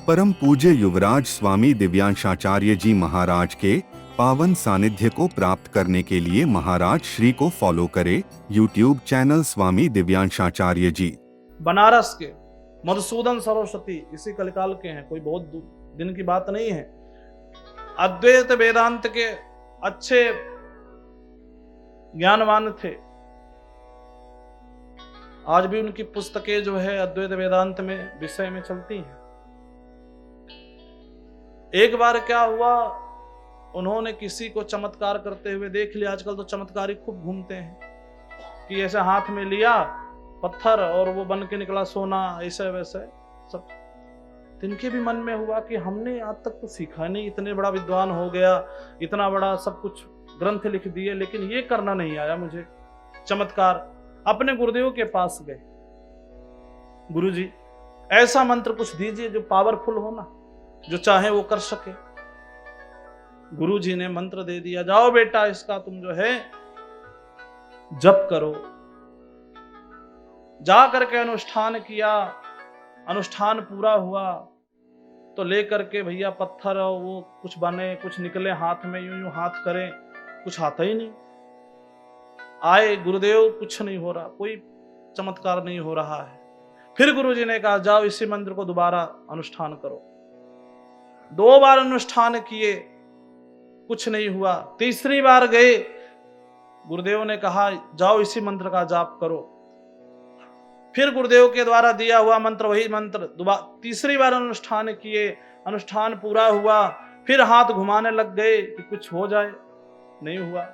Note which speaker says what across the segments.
Speaker 1: परम पूज्य युवराज स्वामी दिव्यांशाचार्य जी महाराज के पावन सानिध्य को प्राप्त करने के लिए महाराज श्री को फॉलो करें यूट्यूब चैनल स्वामी दिव्यांशाचार्य जी।
Speaker 2: बनारस के मधुसूदन सरस्वती इसी कलिकाल के हैं, कोई बहुत दिन की बात नहीं है। अद्वैत वेदांत के अच्छे ज्ञानवान थे। आज भी उनकी पुस्तकें जो है अद्वैत वेदांत में विषय में चलती हैं। एक बार क्या हुआ, उन्होंने किसी को चमत्कार करते हुए देख लिया। आजकल तो चमत्कारी खूब घूमते हैं कि ऐसे हाथ में लिया पत्थर और वो बन के निकला सोना, ऐसे वैसे सब। इनके भी मन में हुआ कि हमने आज तक तो सीखा नहीं, इतने बड़ा विद्वान हो गया, इतना बड़ा सब कुछ ग्रंथ लिख दिए, लेकिन ये करना नहीं आया मुझे चमत्कार। अपने गुरुदेव के पास गए, गुरुजी ऐसा मंत्र कुछ दीजिए जो पावरफुल हो ना, जो चाहे वो कर सके। गुरुजी ने मंत्र दे दिया, जाओ बेटा इसका तुम जो है जप करो। जा करके अनुष्ठान किया, अनुष्ठान पूरा हुआ तो लेकर के भैया पत्थर वो कुछ बने, कुछ निकले हाथ में, यूं यूं हाथ करें, कुछ आता ही नहीं। आए गुरुदेव, कुछ नहीं हो रहा, कोई चमत्कार नहीं हो रहा है। फिर गुरुजी ने कहा जाओ इसी मंत्र को दोबारा अनुष्ठान करो। 2 बार अनुष्ठान किए, कुछ नहीं हुआ। तीसरी बार गए, गुरुदेव ने कहा जाओ इसी मंत्र का जाप करो। फिर गुरुदेव के द्वारा दिया हुआ मंत्र, वही मंत्र तीसरी बार अनुष्ठान किए, अनुष्ठान पूरा हुआ। फिर हाथ घुमाने लग गए कि कुछ हो जाए, नहीं हुआ।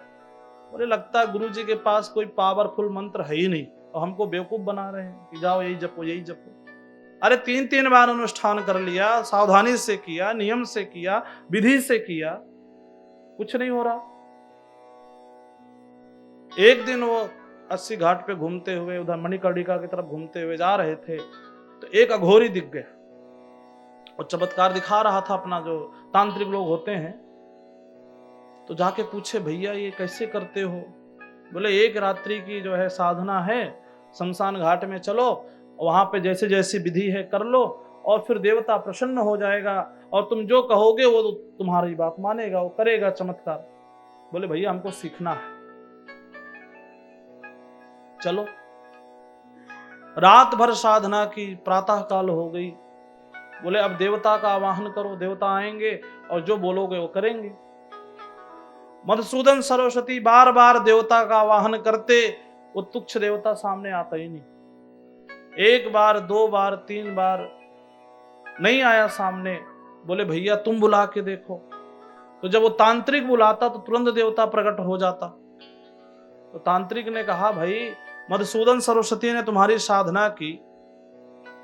Speaker 2: मुझे लगता है गुरु जी के पास कोई पावरफुल मंत्र है ही नहीं और हमको बेवकूफ बना रहे हैं कि जाओ यही जपो यही जपो। अरे 3-3 बार अनुष्ठान कर लिया, सावधानी से किया, नियम से किया, विधि से किया, कुछ नहीं हो रहा। एक दिन वो 80 घाट पे घूमते हुए, उधर मणिकर्णिका की तरफ घूमते हुए जा रहे थे तो एक अघोरी दिख गया और चमत्कार दिखा रहा था अपना, जो तांत्रिक लोग होते हैं। तो जाके पूछे भैया ये कैसे करते हो? बोले एक रात्रि की जो है साधना है, शमशान घाट में चलो, वहां पे जैसे जैसी विधि है कर लो और फिर देवता प्रसन्न हो जाएगा और तुम जो कहोगे वो तुम्हारी बात मानेगा, वो करेगा चमत्कार। बोले भैया हमको सीखना है, चलो। रात भर साधना की, प्रातः काल हो गई। बोले अब देवता का आवाहन करो, देवता आएंगे और जो बोलोगे वो करेंगे। मधुसूदन सरस्वती बार बार देवता का आवाहन करते, वो तुच्छ देवता सामने आता ही नहीं। 1 बार 2 बार 3 बार नहीं आया सामने। बोले भैया तुम बुला के देखो। तो जब वो तांत्रिक बुलाता तो तुरंत देवता प्रकट हो जाता। तो तांत्रिक ने कहा भाई मधुसूदन सरस्वती ने तुम्हारी साधना की,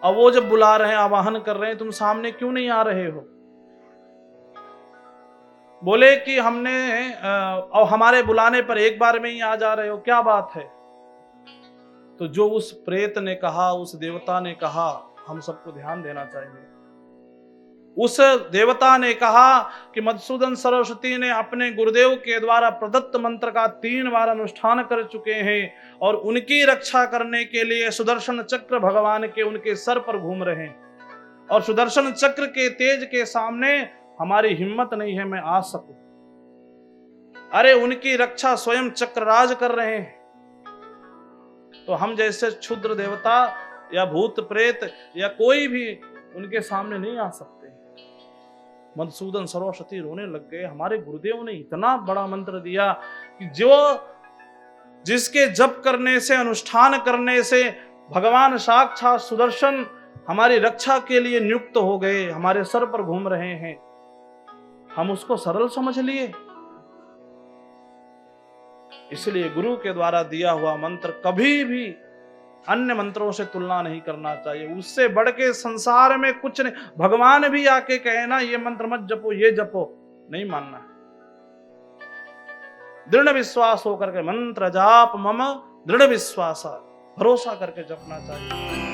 Speaker 2: अब वो जब बुला रहे हैं, आवाहन कर रहे हैं, तुम सामने क्यों नहीं आ रहे हो? बोले कि हमने और हमारे बुलाने पर 1 बार में ही आ जा रहे हो, क्या बात है? तो जो उस प्रेत ने कहा, उस देवता ने कहा, हम सबको ध्यान देना चाहिए। उस देवता ने कहा कि मधुसूदन सरस्वती ने अपने गुरुदेव के द्वारा प्रदत्त मंत्र का 3 बार अनुष्ठान कर चुके हैं और उनकी रक्षा करने के लिए सुदर्शन चक्र भगवान के उनके सर पर घूम रहे हैं और सुदर्शन चक्र के तेज के सामने हमारी हिम्मत नहीं है मैं आ सकूं। अरे उनकी रक्षा स्वयं चक्रराज कर रहे हैं, तो हम जैसे क्षुद्र देवता या भूत प्रेत या कोई भी उनके सामने नहीं आ सकते। मधुसूदन सरस्वती रोने लग गए। हमारे गुरुदेव ने इतना बड़ा मंत्र दिया कि जो जिसके जप करने से, अनुष्ठान करने से भगवान साक्षात सुदर्शन हमारी रक्षा के लिए नियुक्त हो गए, हमारे सर पर घूम रहे हैं, हम उसको सरल समझ लिए। इसलिए गुरु के द्वारा दिया हुआ मंत्र कभी भी अन्य मंत्रों से तुलना नहीं करना चाहिए। उससे बढ़ के संसार में कुछ नहीं। भगवान भी आके कहे ना ये मंत्र मत जपो, ये जपो, नहीं मानना। दृढ़ विश्वास होकर के मंत्र जाप मम दृढ़ विश्वास, भरोसा करके जपना चाहिए।